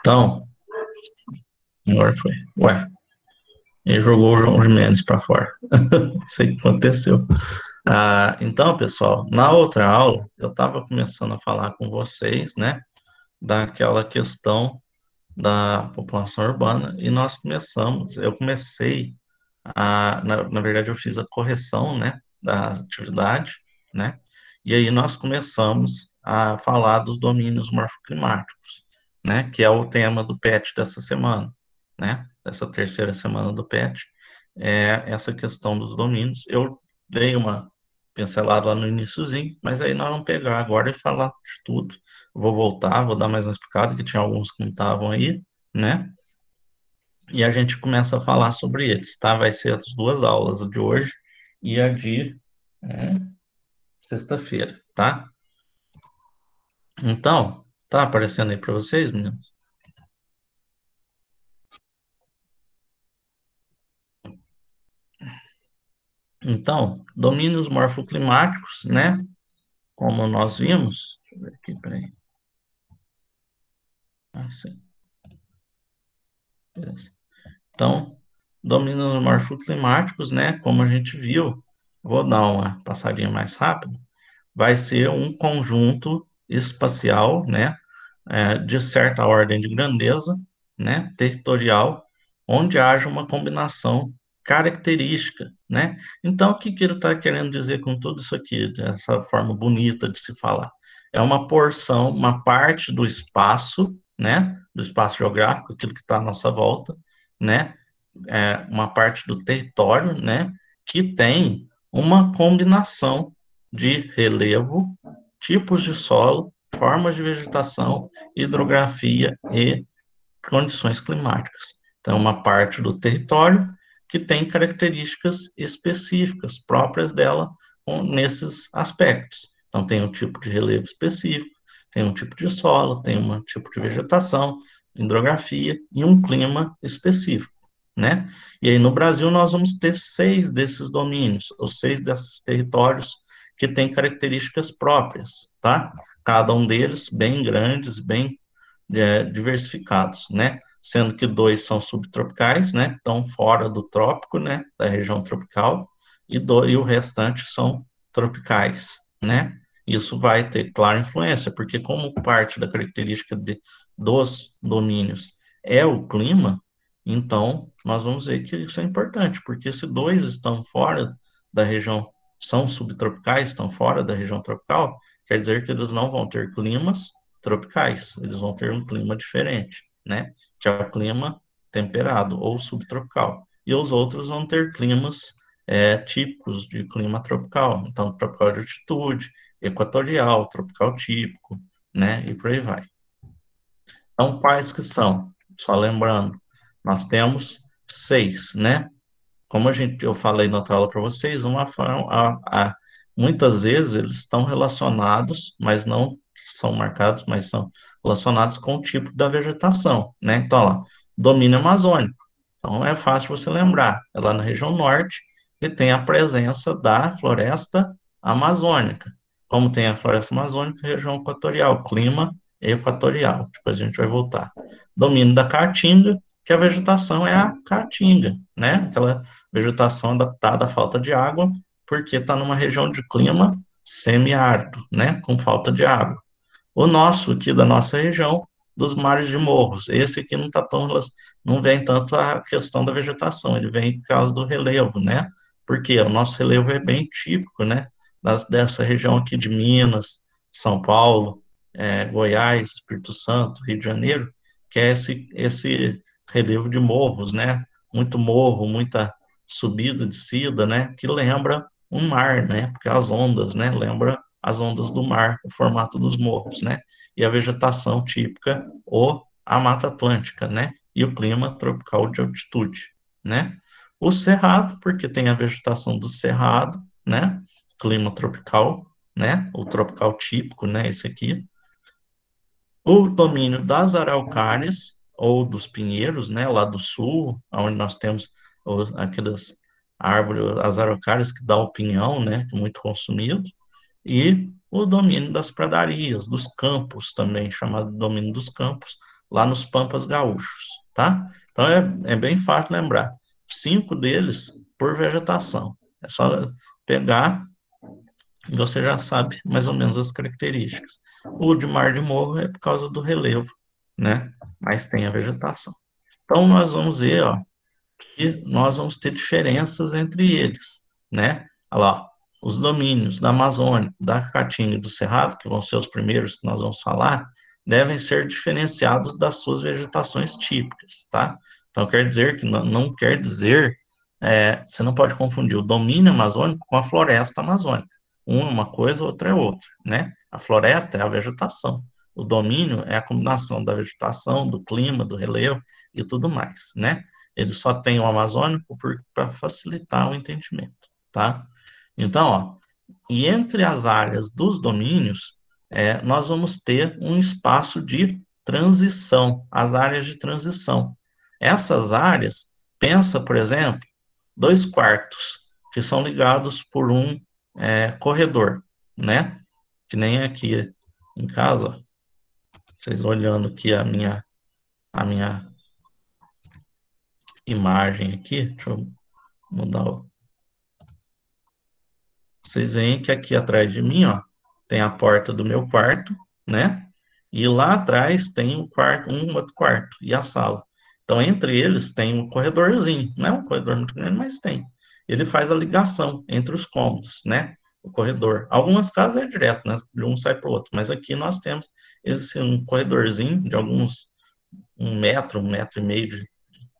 Então, agora foi. Ué, ele jogou o João Gimenez para fora. Não sei o que aconteceu. Então, pessoal, na outra aula, eu estava começando a falar com vocês, né, daquela questão da população urbana, e eu comecei na verdade, eu fiz a correção, né, da atividade, né, e aí nós começamos a falar dos domínios morfoclimáticos, né, que é o tema do PET dessa semana, né, dessa terceira semana do PET, essa questão dos domínios. Eu dei uma pincelada lá no iniciozinho, mas aí nós vamos pegar agora e falar de tudo. Vou voltar, vou dar mais uma explicada, que tinha alguns que não estavam aí, né, e a gente começa a falar sobre eles, tá? Vai ser as duas aulas, a de hoje e a de sexta-feira, tá? Então, tá aparecendo aí para vocês, meninos? Então, domínios morfoclimáticos, né? Como nós vimos, deixa eu ver aqui, peraí. Sim. Beleza. Então, domínios morfoclimáticos, né? Como a gente viu, vou dar uma passadinha mais rápida, vai ser um conjunto espacial, né? De certa ordem de grandeza, né, territorial, onde haja uma combinação característica, né? Então, o que que ele está querendo dizer com tudo isso aqui, dessa forma bonita de se falar? É uma porção, uma parte do espaço, né, do espaço geográfico, aquilo que está à nossa volta, né, uma parte do território, né, que tem uma combinação de relevo, tipos de solo, formas de vegetação, hidrografia e condições climáticas. Então, uma parte do território que tem características específicas próprias dela nesses aspectos. Então, tem um tipo de relevo específico, tem um tipo de solo, tem um tipo de vegetação, hidrografia e um clima específico, né? E aí, no Brasil, nós vamos ter 6 desses domínios, ou 6 desses territórios que têm características próprias, tá? Cada um deles bem grandes, bem diversificados, né? Sendo que 2 são subtropicais, né? Estão fora do trópico, né? Da região tropical, e o restante são tropicais, né? Isso vai ter clara influência, porque como parte da característica dos domínios é o clima, então nós vamos ver que isso é importante, porque se 2 estão fora da região, são subtropicais, estão fora da região tropical, quer dizer que eles não vão ter climas tropicais, eles vão ter um clima diferente, né? Que é o clima temperado ou subtropical. E os outros vão ter climas típicos de clima tropical, então tropical de altitude, equatorial, tropical típico, né? E por aí vai. Então, quais que são? Só lembrando, nós temos 6, né? Como eu falei na outra aula para vocês, muitas vezes eles estão relacionados, mas não são marcados, mas são relacionados com o tipo da vegetação, né? Então, lá, domínio amazônico. Então, é fácil você lembrar. É lá na região norte que tem a presença da floresta amazônica. Como tem a floresta amazônica, região equatorial, clima equatorial. Depois a gente vai voltar. Domínio da caatinga, que a vegetação é a caatinga, né? Aquela vegetação adaptada à falta de água, porque está numa região de clima semiárido, né, com falta de água. O nosso aqui da nossa região, dos mares de morros, esse aqui não tá tão, não vem tanto a questão da vegetação, ele vem por causa do relevo, né? Porque o nosso relevo é bem típico, né? Dessa região aqui de Minas, São Paulo, Goiás, Espírito Santo, Rio de Janeiro, que é esse relevo de morros, né? Muito morro, muita subida, descida, né? Que lembra um mar, né? Porque as ondas, né? Lembra as ondas do mar, o formato dos morros, né? E a vegetação típica, ou a Mata Atlântica, né? E o clima tropical de altitude, né? O cerrado, porque tem a vegetação do cerrado, né? Clima tropical, né? O tropical típico, né? Esse aqui. O domínio das araucárias, ou dos pinheiros, né? Lá do sul, onde nós temos aquelas árvores, as araucárias que dá o pinhão, né? Que é muito consumido e o domínio das pradarias, dos campos também, chamado domínio dos campos, lá nos Pampas Gaúchos, tá? Então é bem fácil lembrar. 5 deles por vegetação. É só pegar e você já sabe mais ou menos as características. O de Mar de Morro é por causa do relevo, né? Mas tem a vegetação. Então nós vamos ver, ó, que nós vamos ter diferenças entre eles, né? Olha lá, os domínios da Amazônia, da Caatinga e do Cerrado, que vão ser os primeiros que nós vamos falar, devem ser diferenciados das suas vegetações típicas, tá? Então, quer dizer que não quer dizer, você não pode confundir o domínio amazônico com a floresta amazônica. Uma é uma coisa, outra é outra, né? A floresta é a vegetação. O domínio é a combinação da vegetação, do clima, do relevo e tudo mais, né? Ele só tem o amazônico para facilitar o entendimento, tá? Então, ó, e entre as áreas dos domínios, nós vamos ter um espaço de transição, as áreas de transição. Essas áreas, pensa, por exemplo, 2 quartos, que são ligados por um corredor, né? Que nem aqui em casa, vocês olhando aqui a minha imagem aqui, deixa eu mudar o. Vocês veem que aqui atrás de mim, ó, tem a porta do meu quarto, né? E lá atrás tem um quarto, um outro quarto e a sala. Então, entre eles tem um corredorzinho, não é um corredor muito grande, mas tem. Ele faz a ligação entre os cômodos, né? O corredor. Algumas casas é direto, né? De um sai para o outro, mas aqui nós temos esse um corredorzinho de alguns 1 metro, 1 metro e meio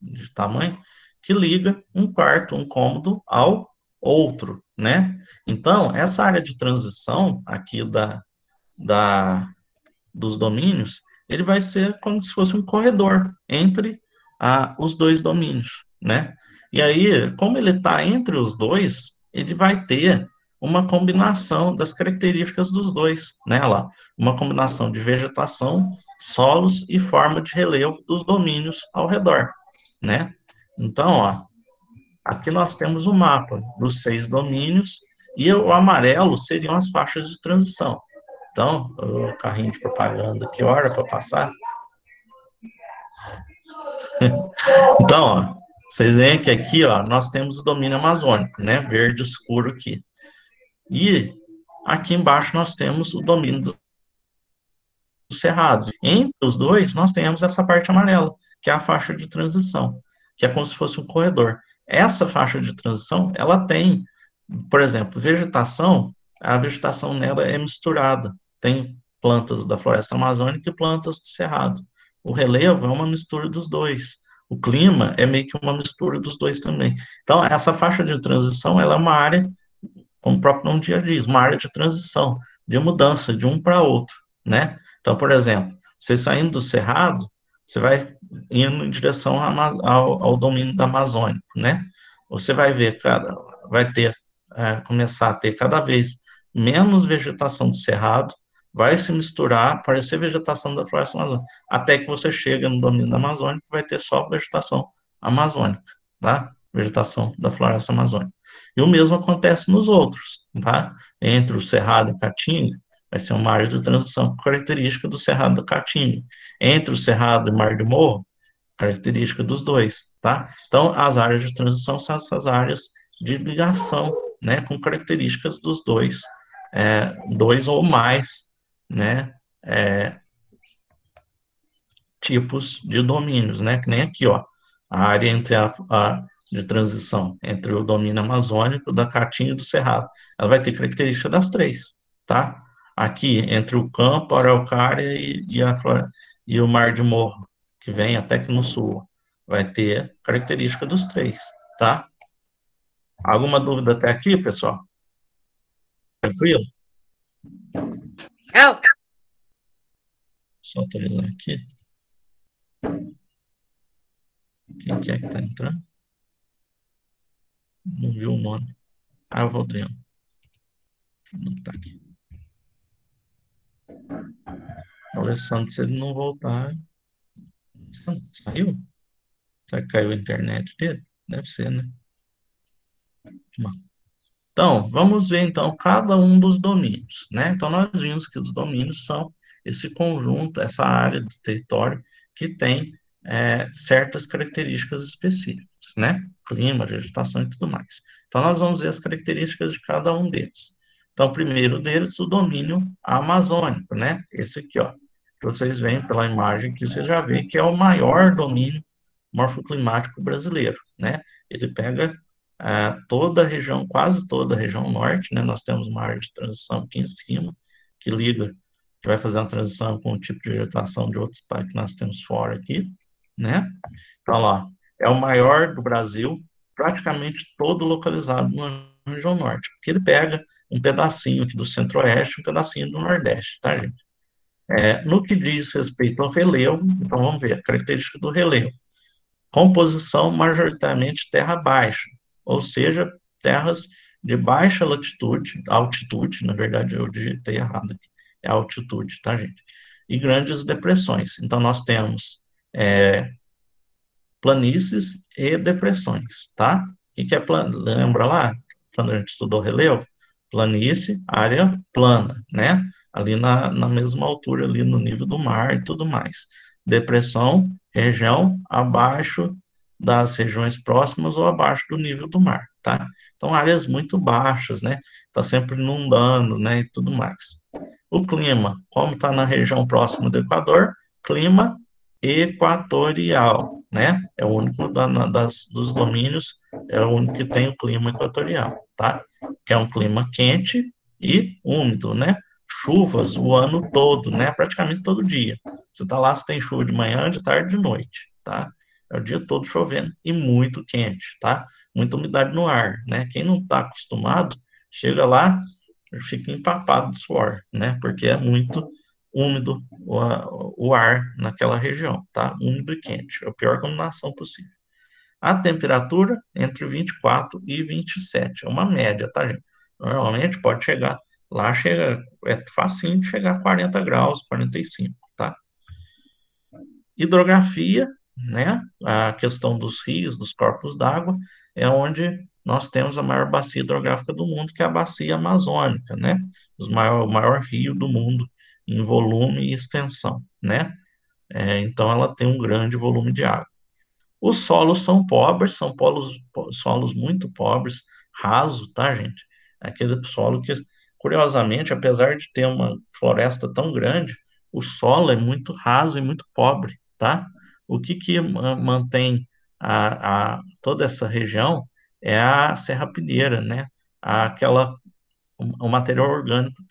de tamanho, que liga um quarto, um cômodo ao outro, né? Então, essa área de transição aqui da, dos domínios, ele vai ser como se fosse um corredor entre os dois domínios, né? E aí, como ele está entre os dois, ele vai ter uma combinação das características dos dois, né? Lá, uma combinação de vegetação, solos e forma de relevo dos domínios ao redor, né? Então, ó, aqui nós temos o mapa dos 6 domínios e o amarelo seriam as faixas de transição. Então, o carrinho de propaganda, que hora para passar? Então, ó, vocês veem que aqui, ó, nós temos o domínio amazônico, né? Verde escuro aqui. E aqui embaixo nós temos o domínio dos cerrados. Entre os dois, nós temos essa parte amarela, que é a faixa de transição, que é como se fosse um corredor. Essa faixa de transição, ela tem, por exemplo, vegetação, a vegetação nela é misturada. Tem plantas da floresta amazônica e plantas do cerrado. O relevo é uma mistura dos dois. O clima é meio que uma mistura dos dois também. Então, essa faixa de transição, ela é uma área, como o próprio nome já diz, uma área de transição, de mudança de um para outro, né? Então, por exemplo, você saindo do Cerrado, você vai indo em direção ao domínio da Amazônica, né? Você vai ver, vai ter, começar a ter cada vez menos vegetação do Cerrado, vai se misturar, aparecer vegetação da floresta amazônica, até que você chega no domínio da Amazônica, vai ter só vegetação amazônica, tá? Vegetação da floresta amazônica. E o mesmo acontece nos outros, tá? Entre o Cerrado e Caatinga, vai ser uma área de transição característica do Cerrado da Caatinga. Entre o Cerrado e Mar de Morro, característica dos dois, tá? Então, as áreas de transição são essas áreas de ligação, né, com características dos dois, dois ou mais, né, tipos de domínios, né, que nem aqui, ó, a área entre de transição entre o domínio amazônico, da Caatinga e do Cerrado, ela vai ter característica das três, tá? Aqui, entre o campo, a araucária e o mar de morro, que vem até aqui no sul, vai ter característica dos três, tá? Alguma dúvida até aqui, pessoal? Tranquilo? Oh, Só atualizar aqui. Quem que é que tá entrando? Não viu o nome. Ah, o Valdriano. Não tá aqui. O Alessandro, se ele não voltar, saiu? Será que caiu a internet dele? Deve ser, né? Bom, então, vamos ver então cada um dos domínios, né? Então, nós vimos que os domínios são esse conjunto, essa área do território que tem certas características específicas, né? Clima, vegetação e tudo mais. Então, nós vamos ver as características de cada um deles. Então, o primeiro deles, o domínio amazônico, né? Esse aqui, ó. Que vocês veem pela imagem que você já vê que é o maior domínio morfoclimático brasileiro, né? Ele pega toda a região, quase toda a região norte, né? Nós temos uma área de transição aqui em cima, que liga, que vai fazer uma transição com o tipo de vegetação de outros países que nós temos fora aqui, né? Então, lá, é o maior do Brasil, praticamente todo localizado na região norte, porque ele pega um pedacinho aqui do centro-oeste, um pedacinho do nordeste, tá, gente? No que diz respeito ao relevo, então vamos ver a característica do relevo. Composição majoritariamente terra baixa, ou seja, terras de baixa latitude, altitude, na verdade eu digitei errado aqui, é altitude, tá, gente? E grandes depressões. Então nós temos é, planícies e depressões, tá? O que é lembra lá, quando a gente estudou relevo? Planície, área plana, né? Ali na mesma altura, ali no nível do mar e tudo mais. Depressão, região abaixo das regiões próximas ou abaixo do nível do mar, tá? Então, áreas muito baixas, né? Tá sempre inundando, né? E tudo mais. O clima, como está na região próxima do Equador, clima equatorial, né? É o único dos domínios, é o único que tem o clima equatorial, tá? Que é um clima quente e úmido, né? Chuvas o ano todo, né? Praticamente todo dia. Você tá lá, você tem chuva de manhã, de tarde, de noite, tá? É o dia todo chovendo e muito quente, tá? Muita umidade no ar, né? Quem não está acostumado, chega lá, fica empapado de suor, né? Porque é muito úmido o ar naquela região, tá? Úmido e quente, é a pior combinação possível. A temperatura entre 24 e 27, é uma média, tá, gente? Normalmente pode chegar, lá chega, é facinho de chegar a 40 graus, 45, tá? Hidrografia, né? A questão dos rios, dos corpos d'água, é onde nós temos a maior bacia hidrográfica do mundo, que é a bacia amazônica, né? O maior rio do mundo em volume e extensão, né? Então, ela tem um grande volume de água. Os solos são pobres, são solos muito pobres, raso, tá, gente? Aquele solo que, curiosamente, apesar de ter uma floresta tão grande, o solo é muito raso e muito pobre, tá? O que mantém toda essa região é a serrapilheira, né? Aquela o material orgânico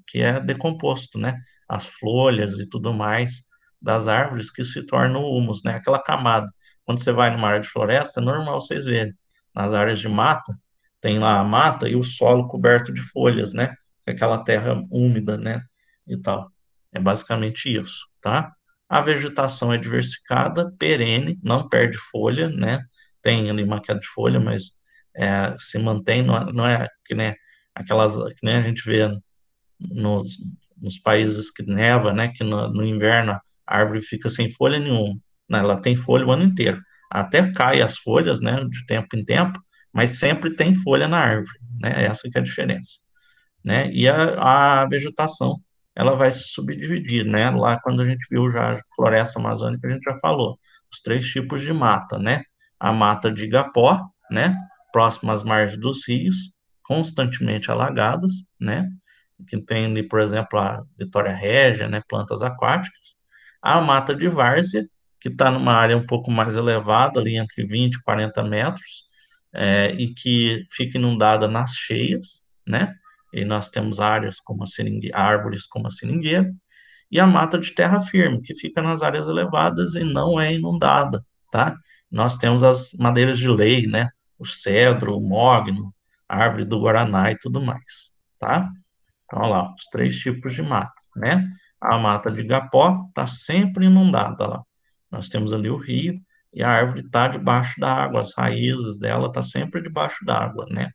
que é decomposto, né? As folhas e tudo mais das árvores que se tornam humus, né? Aquela camada. Quando você vai numa área de floresta, é normal vocês verem. Nas áreas de mata, tem lá a mata e o solo coberto de folhas, né? Aquela terra úmida, né? E tal. É basicamente isso, tá? A vegetação é diversificada, perene, não perde folha, né? Tem ali uma queda de folha, mas se mantém, não é que, né, aquelas que nem a gente vê nos, nos países que neva, né, que no inverno a árvore fica sem folha nenhuma, né, ela tem folha o ano inteiro. Até cai as folhas, né, de tempo em tempo, mas sempre tem folha na árvore, né, essa que é a diferença, né, e a vegetação, ela vai se subdividir, né, lá quando a gente viu já a floresta amazônica, a gente já falou, os três tipos de mata, né, a mata de igapó, né, próximo às margens dos rios, constantemente alagadas, né, que tem ali, por exemplo, a Vitória Régia, né, plantas aquáticas, a mata de várzea, que está numa área um pouco mais elevada, ali entre 20 e 40 metros, e que fica inundada nas cheias, né, e nós temos áreas como árvores como a seringueira, e a mata de terra firme, que fica nas áreas elevadas e não é inundada, tá? Nós temos as madeiras de lei, né? O cedro, o mogno, a árvore do guaraná e tudo mais, tá? Então, olha lá, os três tipos de mata, né? A mata de igapó está sempre inundada lá. Nós temos ali o rio e a árvore está debaixo da água, as raízes dela estão sempre debaixo da água, né?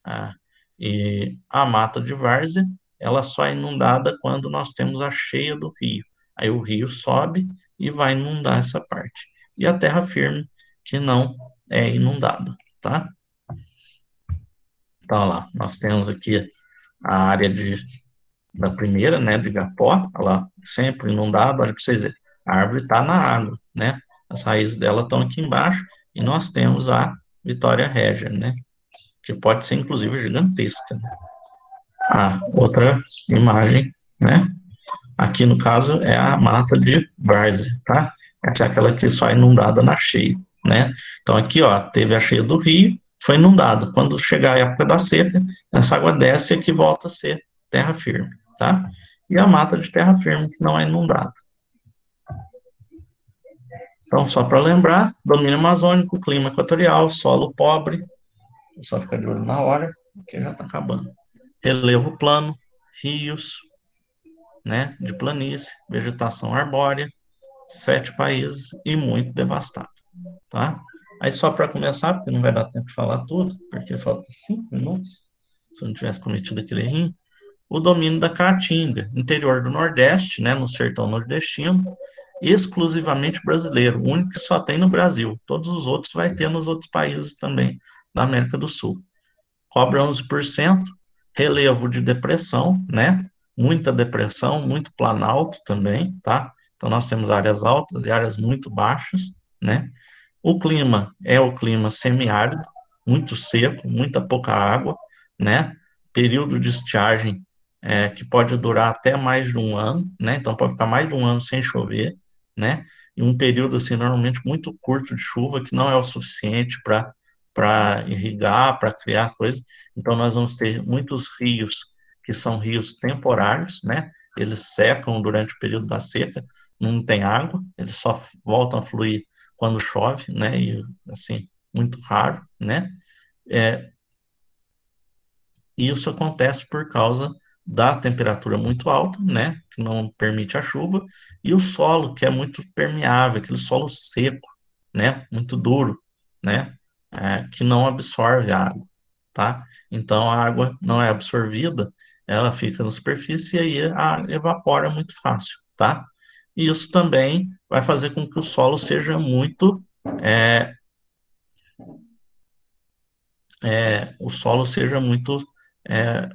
Ah, e a mata de várzea, ela só é inundada quando nós temos a cheia do rio. Aí o rio sobe e vai inundar essa parte. E a terra firme, que não é inundada, tá? Então, lá, nós temos aqui a área da primeira, né, de Igapó, ela sempre inundada, olha para vocês verem. A árvore está na água, né? As raízes dela estão aqui embaixo e nós temos a Vitória Regia, né? Que pode ser inclusive gigantesca, né? A outra imagem, né? Aqui no caso é a mata de várzea, tá? Essa é aquela que só é inundada na cheia, né? Então aqui, ó, teve a cheia do rio, foi inundado. Quando chegar a época da seca, essa água desce e aqui volta a ser terra firme, tá? E a mata de terra firme que não é inundada. Então, só para lembrar, domínio amazônico, clima equatorial, solo pobre, só ficar de olho na hora, porque já está acabando. Relevo plano, rios, né, de planície, vegetação arbórea, 7 países e muito devastado, tá? Aí só para começar, porque não vai dar tempo de falar tudo, porque falta 5 minutos, se eu não tivesse cometido aquele erro, o domínio da Caatinga, interior do Nordeste, né, no sertão nordestino, exclusivamente brasileiro, o único que só tem no Brasil. Todos os outros vai ter nos outros países também da América do Sul. Cobre 11%, relevo de depressão, né? Muita depressão, muito planalto também, tá? Então nós temos áreas altas e áreas muito baixas, né? O clima é o clima semiárido, muito seco, muita pouca água, né? Período de estiagem que pode durar até mais de um ano, né? Então pode ficar mais de um ano sem chover, né? E um período assim normalmente muito curto de chuva que não é o suficiente para irrigar, para criar coisas. Então nós vamos ter muitos rios que são rios temporários, né? Eles secam durante o período da seca, não tem água, eles só voltam a fluir quando chove, né? E assim, muito raro, né? É, isso acontece por causa da temperatura muito alta, né? Que não permite a chuva, e o solo, que é muito permeável, aquele solo seco, né? Muito duro, né? Que não absorve a água, tá? Então a água não é absorvida, ela fica na superfície e aí evapora muito fácil, tá? E isso também vai fazer com que o solo seja muito é, o solo seja muito é,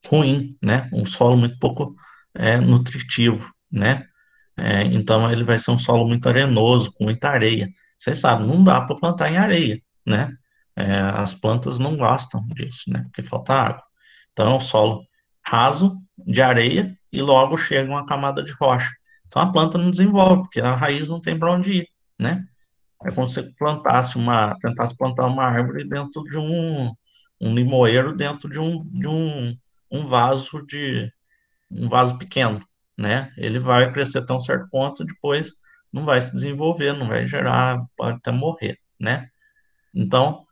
ruim, né? Um solo muito pouco nutritivo, né? Então ele vai ser um solo muito arenoso, com muita areia. Vocês sabem, não dá para plantar em areia, né? As plantas não gostam disso, né? Porque falta água. Então é um solo raso de areia e logo chega uma camada de rocha. Então a planta não desenvolve, porque a raiz não tem para onde ir, né? É como se você tentasse plantar uma árvore dentro de um limoeiro dentro um vaso um vaso pequeno, né? Ele vai crescer até um certo ponto, depois não vai se desenvolver, não vai gerar, pode até morrer, né? Então,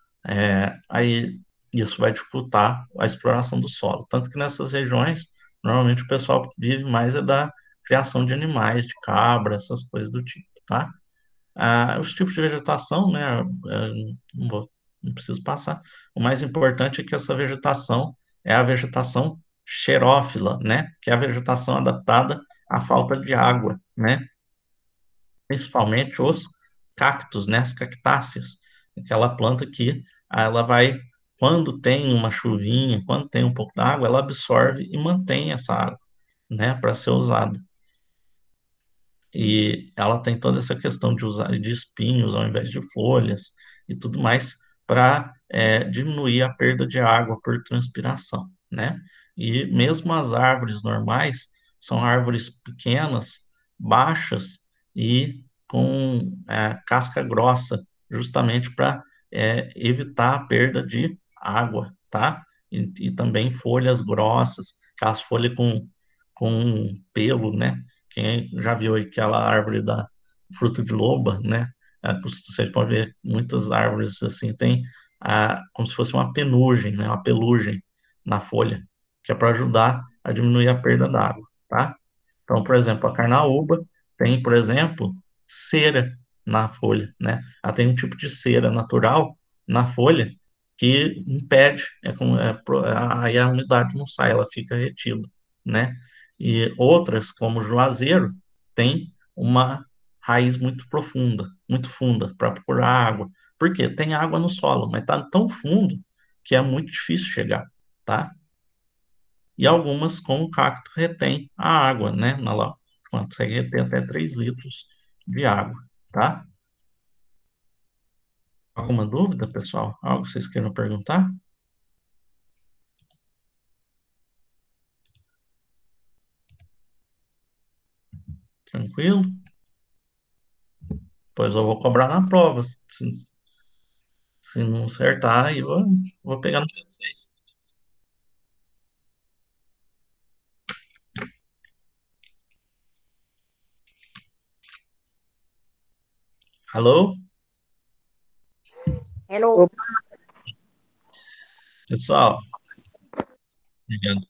aí isso vai dificultar a exploração do solo. Tanto que nessas regiões, normalmente o pessoal vive mais da criação de animais, de cabra, essas coisas do tipo, tá? Os tipos de vegetação, né? Não preciso passar. O mais importante é que essa vegetação é a vegetação xerófila, né? Que é a vegetação adaptada à falta de água, né? Principalmente os cactos, né? As cactáceas, aquela planta que ela vai, quando tem uma chuvinha, quando tem um pouco de água, ela absorve e mantém essa água, né? Para ser usada. E ela tem toda essa questão de usar de espinhos ao invés de folhas e tudo mais para diminuir a perda de água por transpiração, né? E mesmo as árvores normais são árvores pequenas, baixas e com casca grossa, justamente para evitar a perda de água, tá? E também folhas grossas, aquelas folhas com pelo, né? Quem já viu aí aquela árvore da fruto de loba, né? Vocês podem ver muitas árvores assim, tem como se fosse uma penugem, né? Uma pelugem na folha, que é para ajudar a diminuir a perda da água, tá? Então, por exemplo, a carnaúba tem, por exemplo, cera na folha, né? Ela tem um tipo de cera natural na folha que impede, aí a umidade não sai, ela fica retida, né? E outras, como o juazeiro, tem uma raiz muito profunda, muito funda, para procurar água. Por quê? Tem água no solo, mas está tão fundo que é muito difícil chegar, tá? E algumas, como o cacto, retém a água, né? consegue ter até 3 litros de água, tá? Alguma dúvida, pessoal? Algo que vocês queiram perguntar? Tranquilo? Pois eu vou cobrar na prova. Se não acertar, vou pegar no pé de vocês. Alô? Hello. Pessoal, obrigado.